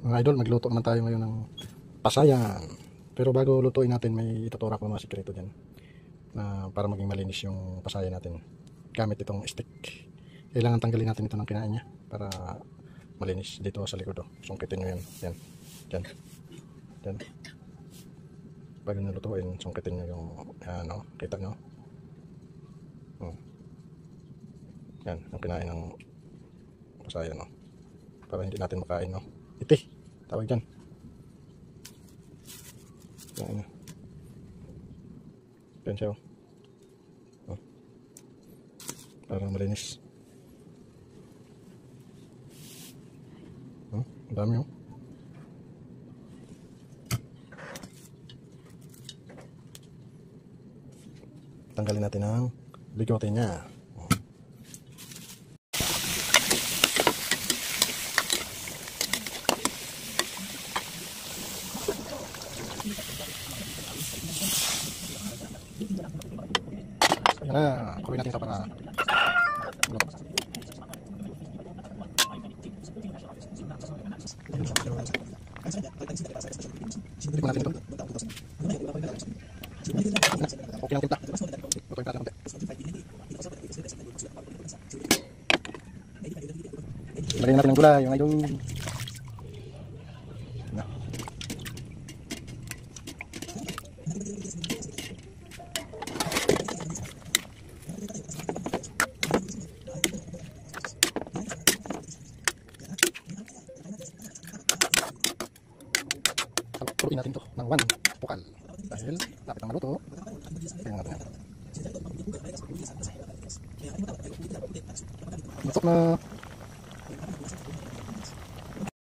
Mga idol, magluto naman tayo ngayon ng pasayan. Pero bago lutuin natin, may ituturak ko mga sikreto dyan na para maging malinis yung pasayan natin gamit itong stick. Kailangan tanggalin natin ito ng kinain niya para malinis dito sa likod. Sungkitin nyo yan. Yan. Yan. Yan. Bago nyo lutuin, sungkitin nyo yung ano, kita nyo. Yan, yung kinain ng pasayan, no? Para hindi natin makain, no? Iti, tawag dyan. Yan. Yan siya, oh. Para malinis. Ang dami, oh. Tanggalin natin ang bigote niya. Yan na, kuloy natin ito para hindi natin ito. Okay lang timpla. Lutuin natin konti. Lagyan natin ng gulay, yung idol. Turuin natin ito ng 1 bukal dahil lapit ang maluto. Kaya natin yan. Masok na.